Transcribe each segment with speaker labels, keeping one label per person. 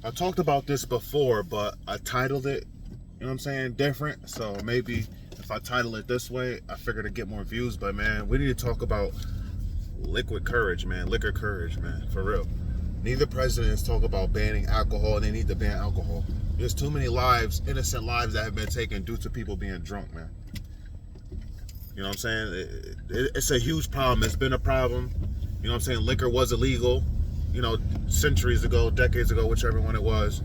Speaker 1: I talked about this before, but I titled it, you know what I'm saying, different. So maybe if I title it this way, I figure to get more views. But man, we need to talk about liquid courage, man. Liquor courage, man. For real. Neither presidents talk about banning alcohol, and they need to ban alcohol. There's too many lives, innocent lives, that have been taken due to people being drunk, man. You know what I'm saying? It's a huge problem. It's been a problem. You know what I'm saying? Liquor was illegal, you know, centuries ago, decades ago, whichever one it was.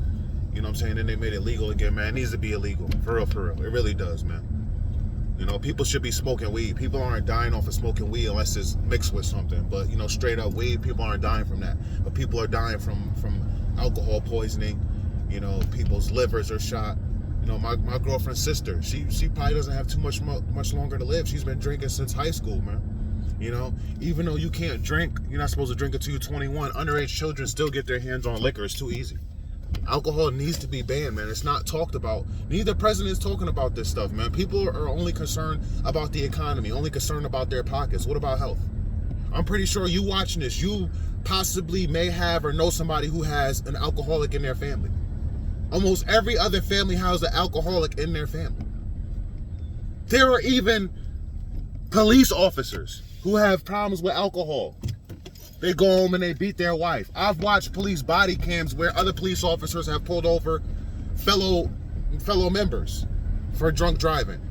Speaker 1: You know what I'm saying? Then they made it legal again, man. It needs to be illegal. For real, for real. It really does, man. You know, people should be smoking weed. People aren't dying off of smoking weed unless it's mixed with something. But, you know, straight up weed, people aren't dying from that. But people are dying from alcohol poisoning. You know, people's livers are shot. You know, my girlfriend's sister, she probably doesn't have too much longer to live. She's been drinking since high school, man. You know, even though you can't drink, you're not supposed to drink until you're 21. Underage children still get their hands on liquor. It's too easy. Alcohol needs to be banned, man. It's not talked about. Neither president is talking about this stuff, man. People are only concerned about the economy, only concerned about their pockets. What about health? I'm pretty sure you watching this, you possibly may have or know somebody who has an alcoholic in their family. Almost every other family has an alcoholic in their family. There are even police officers who have problems with alcohol. They go home and they beat their wife. I've watched police body cams where other police officers have pulled over fellow members for drunk driving.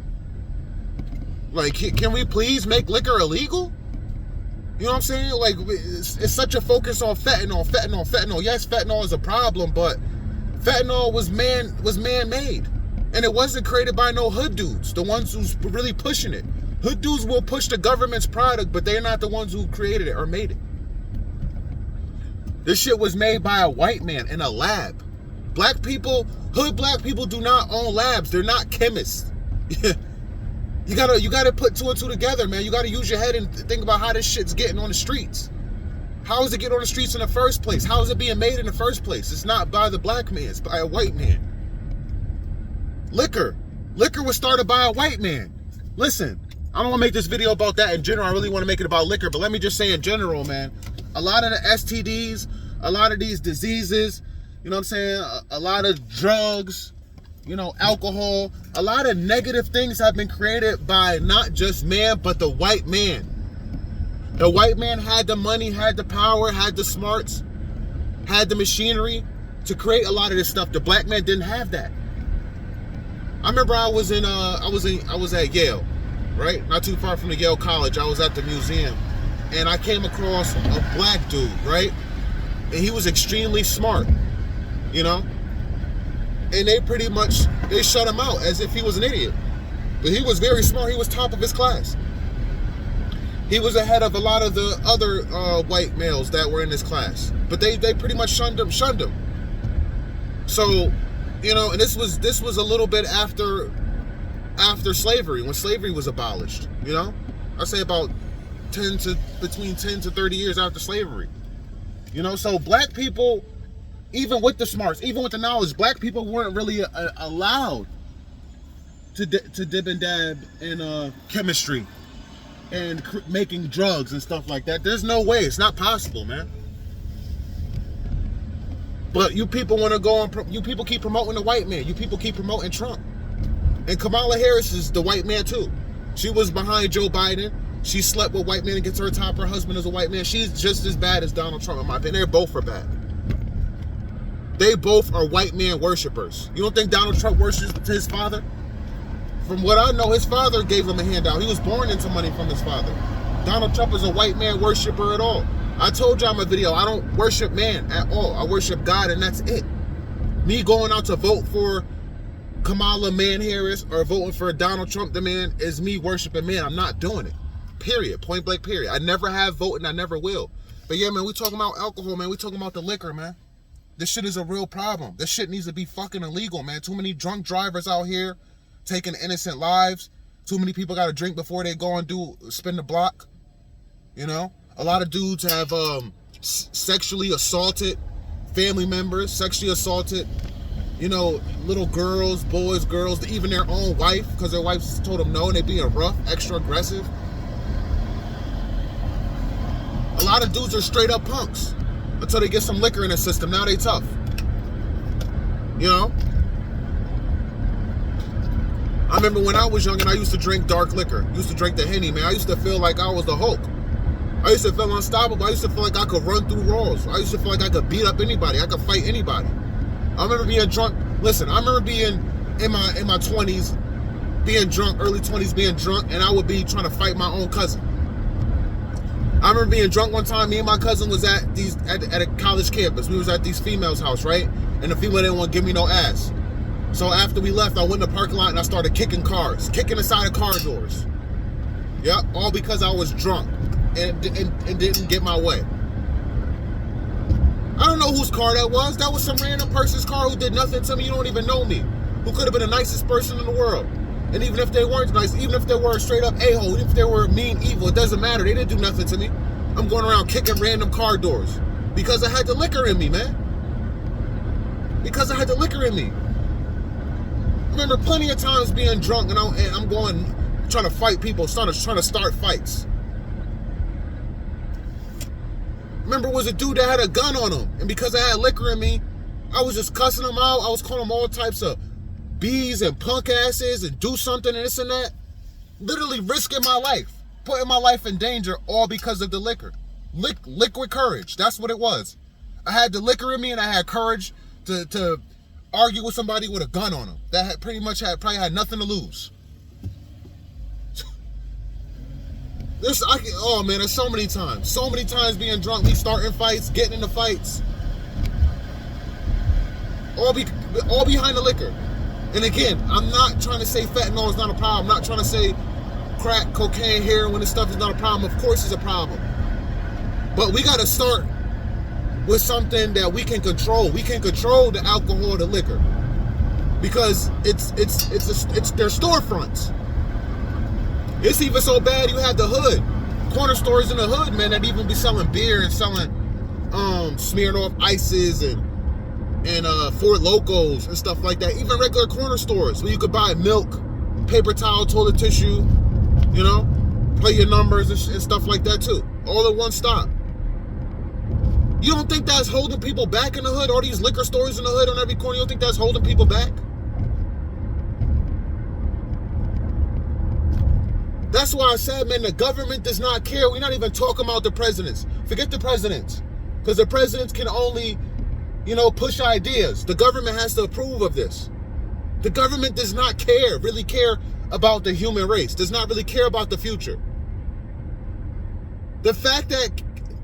Speaker 1: Like, can we please make liquor illegal? You know what I'm saying? Like, it's such a focus on fentanyl. Yes, fentanyl is a problem, but fentanyl was man-made. And it wasn't created by no hood dudes, the ones who's really pushing it. Hood dudes will push the government's product, but they're not the ones who created it or made it. This shit was made by a white man in a lab. Black people, hood black people do not own labs. They're not chemists. You gotta put two and two together, man. You gotta use your head and think about how this shit's getting on the streets. How is it getting on the streets in the first place? How is it being made in the first place? It's not by the black man, it's by a white man. Liquor was started by a white man. Listen, I don't want to make this video about that in general. I really want to make it about liquor, but let me just say in general, man, a lot of the STDs, a lot of these diseases, you know what I'm saying, a lot of drugs, you know, alcohol, a lot of negative things have been created by not just man, but the white man. The white man had the money, had the power, had the smarts, had the machinery to create a lot of this stuff. The black man didn't have that. I remember I was at Yale, right? Not too far from the Yale College. I was at the museum, and I came across a black dude, right? And he was extremely smart, you know? And they shut him out as if he was an idiot. But he was very smart. He was top of his class. He was ahead of a lot of the other white males that were in his class. But they pretty much shunned him. So, you know, and this was a little bit after slavery, when slavery was abolished, you know? I'd say about between 10 to 30 years after slavery. You know, so black people, even with the smarts, even with the knowledge, black people weren't really allowed to dib and dab in chemistry and making drugs and stuff like that. There's no way. It's not possible, man. But you people want to go on, you people keep promoting the white man. You people keep promoting Trump. And Kamala Harris is the white man too. She was behind Joe Biden. She slept with white men and gets her top. Her husband is a white man. She's just as bad as Donald Trump, in my opinion. They both are bad. They both are white man worshipers. You don't think Donald Trump worships his father? From what I know, his father gave him a handout. He was born into money from his father. Donald Trump is a white man worshiper at all. I told y'all in my video, I don't worship man at all. I worship God, and that's it. Me going out to vote for Kamala Harris or voting for Donald Trump, the man, is me worshiping man. I'm not doing it. Period. Point blank, period. I never have voted and I never will. But yeah, man, we talking about alcohol, man. We talking about the liquor, man. This shit is a real problem. This shit needs to be fucking illegal, man. Too many drunk drivers out here taking innocent lives. Too many people got to drink before they go and spin the block. You know? A lot of dudes have sexually assaulted family members, sexually assaulted, you know, little girls, boys, girls, even their own wife, because their wives told them no and they being rough, extra aggressive. A lot of dudes are straight up punks until they get some liquor in their system. Now they tough. You know? I remember when I was young and I used to drink dark liquor. Used to drink the Henny, man. I used to feel like I was the Hulk. I used to feel unstoppable. I used to feel like I could run through walls. I used to feel like I could beat up anybody. I could fight anybody. I remember being drunk. Listen, I remember being in my 20s, being drunk, early 20s, being drunk, and I would be trying to fight my own cousin. I remember being drunk one time. Me and my cousin was at a college campus. We was at these females' house, right? And the female didn't want to give me no ass. So after we left, I went in the parking lot and I started kicking cars, kicking the side of car doors. Yep, all because I was drunk and didn't get my way. I don't know whose car that was. That was some random person's car who did nothing to me. You don't even know me. Who could have been the nicest person in the world. And even if they weren't nice, even if they were straight up a-hole, even if they were mean, evil, it doesn't matter. They didn't do nothing to me. I'm going around kicking random car doors because I had the liquor in me, man. Because I had the liquor in me. I remember plenty of times being drunk and I'm going, trying to fight people, trying to start fights. Remember, it was a dude that had a gun on him, and because I had liquor in me, I was just cussing him out. I was calling him all types of B's and punk asses and do something and this and that. Literally risking my life, putting my life in danger, all because of the liquor. Liquid courage, that's what it was. I had the liquor in me and I had courage to argue with somebody with a gun on him that had probably had nothing to lose. Oh man, there's so many times being drunk, me starting fights, getting into fights, all behind the liquor. And again, I'm not trying to say fentanyl is not a problem. I'm not trying to say crack, cocaine, heroin, this stuff is not a problem. Of course it's a problem. But we got to start with something that we can control. We can control the alcohol, the liquor, because it's their storefronts. It's even so bad you have the hood, corner stores in the hood, man, that even be selling beer and selling smeared off ices and Ford Locos and stuff like that. Even regular corner stores where you could buy milk, paper towel, toilet tissue, you know, play your numbers and stuff like that too. All at one stop. You don't think that's holding people back in the hood? All these liquor stores in the hood on every corner, you don't think that's holding people back? That's why I said, man, the government does not care. We're not even talking about the presidents. Forget the presidents. Because the presidents can only, push ideas. The government has to approve of this. The government does not really care about the human race. Does not really care about the future. The fact that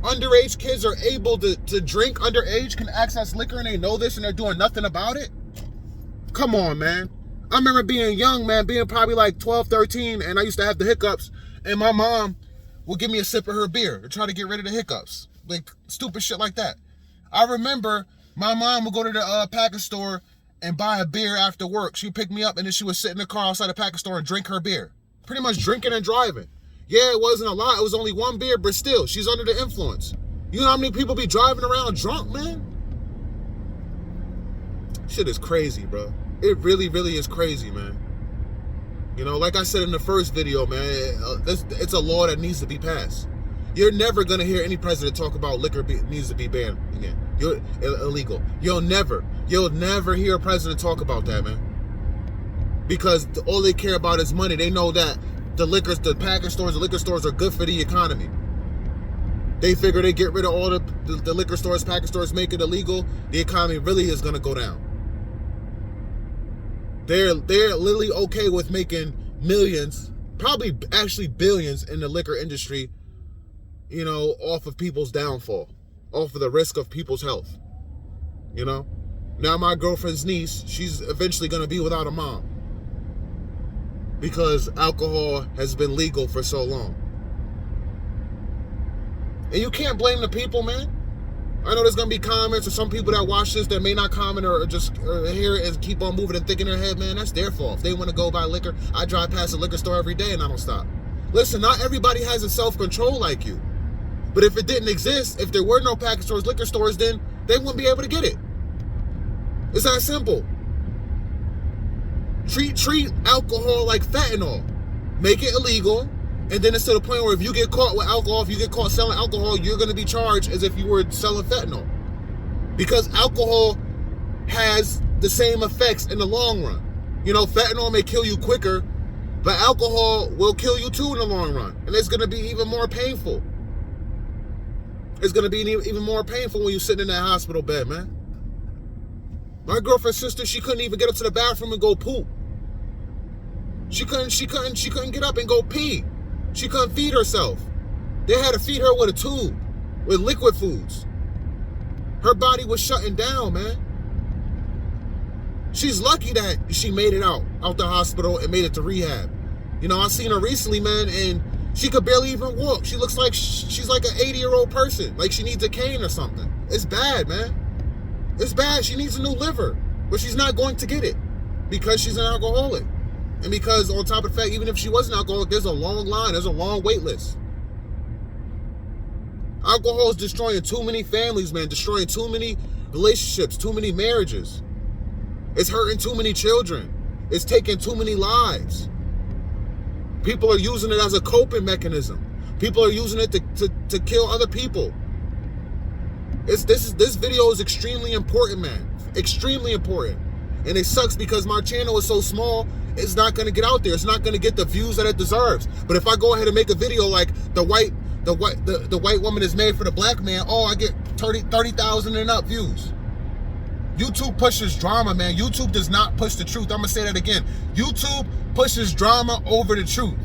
Speaker 1: underage kids are able to drink underage, can access liquor, and they know this and they're doing nothing about it? Come on, man. I remember being young, man, being probably like 12, 13, and I used to have the hiccups, and my mom would give me a sip of her beer to try to get rid of the hiccups. Like, stupid shit like that. I remember my mom would go to the package store and buy a beer after work. She'd pick me up, and then she would sit in the car outside the package store and drink her beer. Pretty much drinking and driving. Yeah, it wasn't a lot. It was only one beer, but still, she's under the influence. You know how many people be driving around drunk, man? Shit is crazy, bro. It really, really is crazy, man. Like I said in the first video, man, it's a law that needs to be passed. You're never going to hear any president talk about liquor needs to be banned again. You're illegal. You'll never hear a president talk about that, man. Because all they care about is money. They know that the liquor stores are good for the economy. They figure they get rid of all the liquor stores, package stores, make it illegal, the economy really is going to go down. They're literally okay with making millions, probably actually billions in the liquor industry, off of people's downfall, off of the risk of people's health. Now my girlfriend's niece, she's eventually going to be without a mom because alcohol has been legal for so long. And you can't blame the people, man. I know there's going to be comments or some people that watch this that may not comment or just hear it and keep on moving and think in their head, man, that's their fault. If they want to go buy liquor, I drive past a liquor store every day and I don't stop. Listen, not everybody has a self-control like you. But if it didn't exist, if there were no package stores, liquor stores, then they wouldn't be able to get it. It's that simple. Treat alcohol like fentanyl. Make it illegal. And then it's to the point where if you get caught with alcohol, if you get caught selling alcohol, you're going to be charged as if you were selling fentanyl. Because alcohol has the same effects in the long run. You know, fentanyl may kill you quicker, but alcohol will kill you too in the long run. And it's going to be even more painful. It's going to be even more painful when you're sitting in that hospital bed, man. My girlfriend's sister, she couldn't even get up to the bathroom and go poop. She couldn't get up and go pee. She couldn't feed herself. They had to feed her with a tube, with liquid foods. Her body was shutting down, man. She's lucky that she made it out the hospital and made it to rehab. You know, I seen her recently, man, and she could barely even walk. She looks like she's like an 80-year-old person, like she needs a cane or something. It's bad, man. It's bad. She needs a new liver, but she's not going to get it because she's an alcoholic. And because on top of the fact, even if she was an alcoholic, there's a long line, there's a long wait list. Alcohol is destroying too many families, man, destroying too many relationships, too many marriages. It's hurting too many children. It's taking too many lives. People are using it as a coping mechanism. People are using it to kill other people. This video is extremely important, man. Extremely important. And it sucks because my channel is so small, it's not going to get out there. It's not going to get the views that it deserves. But if I go ahead and make a video like the white woman is made for the black man, oh, I get 30,000 and up views. YouTube pushes drama, man. YouTube does not push the truth. I'm going to say that again. YouTube pushes drama over the truth.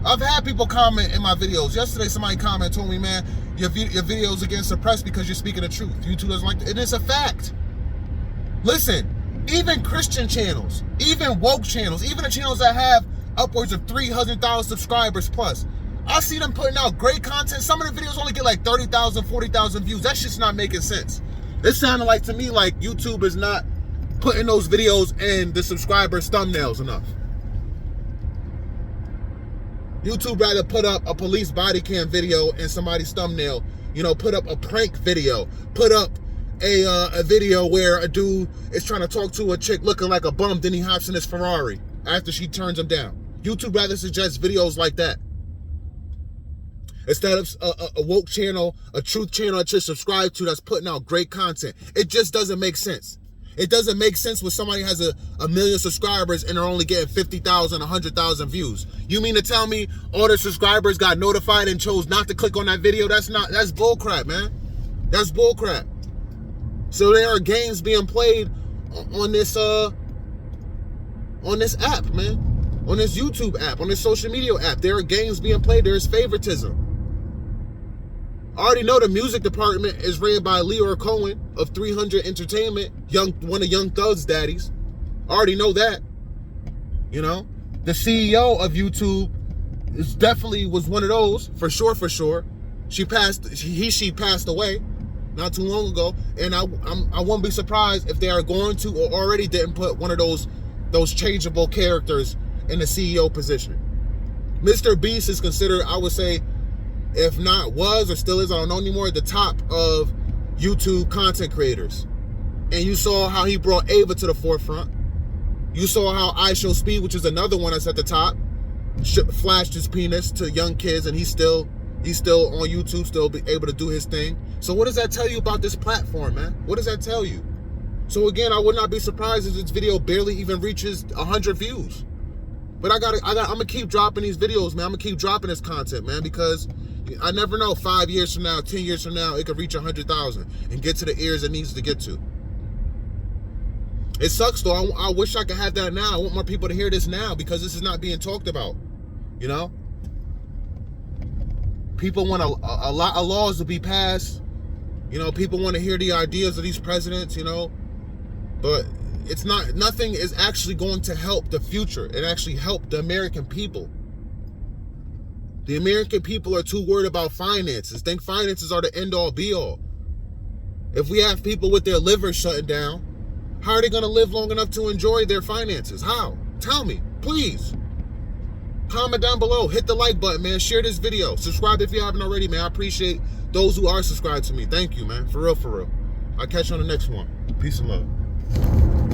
Speaker 1: I've had people comment in my videos. Yesterday, somebody commented, told me, man, your videos are getting suppressed because you're speaking the truth. YouTube doesn't like it. And it's a fact. Listen, even Christian channels, even woke channels, even the channels that have upwards of 300,000 subscribers plus, I see them putting out great content. Some of the videos only get like 30,000, 40,000 views. That's just not making sense. It sounded like to me like YouTube is not putting those videos in the subscribers' thumbnails enough. YouTube rather put up a police body cam video in somebody's thumbnail, you know, put up a prank video, put up a video where a dude is trying to talk to a chick looking like a bum, then he hops in his Ferrari after she turns him down. YouTube rather suggests videos like that. Instead of a woke channel, a truth channel that you subscribe to that's putting out great content. It just doesn't make sense. It doesn't make sense when somebody has a million subscribers and they're only getting 50,000, 100,000 views. You mean to tell me all their subscribers got notified and chose not to click on that video? That's bullcrap, man. That's bullcrap. So there are games being played on this app, man. On this YouTube app, on this social media app. There are games being played. There is favoritism. I already know the music department is ran by Leora Cohen of 300 Entertainment, one of Young Thug's daddies. I already know that. You know, the CEO of YouTube definitely was one of those, for sure. She passed away not too long ago, and I won't be surprised if they are going to or already didn't put one of those changeable characters in the CEO position. Mr. Beast is considered, I would say, if not was or still is, I don't know anymore, the top of YouTube content creators. And you saw how he brought Ava to the forefront. You saw how I Show Speed, which is another one that's at the top, flashed his penis to young kids, and he's still on YouTube, still be able to do his thing. So what does that tell you about this platform, man? What does that tell you? So again, I would not be surprised if this video barely even reaches 100 views. But I'm gonna keep dropping these videos, man. I'm gonna keep dropping this content, man, because I never know, 5 years from now, 10 years from now, it could reach 100,000 and get to the ears it needs to get to. It sucks though. I wish I could have that now. I want more people to hear this now because this is not being talked about, you know? People want a lot of laws to be passed. You know, people want to hear the ideas of these presidents, you know? But nothing is actually going to help the future and actually help the American people. The American people are too worried about finances. Think finances are the end-all, be-all. If we have people with their livers shutting down, how are they going to live long enough to enjoy their finances? How? Tell me, please. Comment down below. Hit the like button, man. Share this video. Subscribe if you haven't already, man. I appreciate those who are subscribed to me. Thank you, man. For real, for real. I'll catch you on the next one. Peace and love.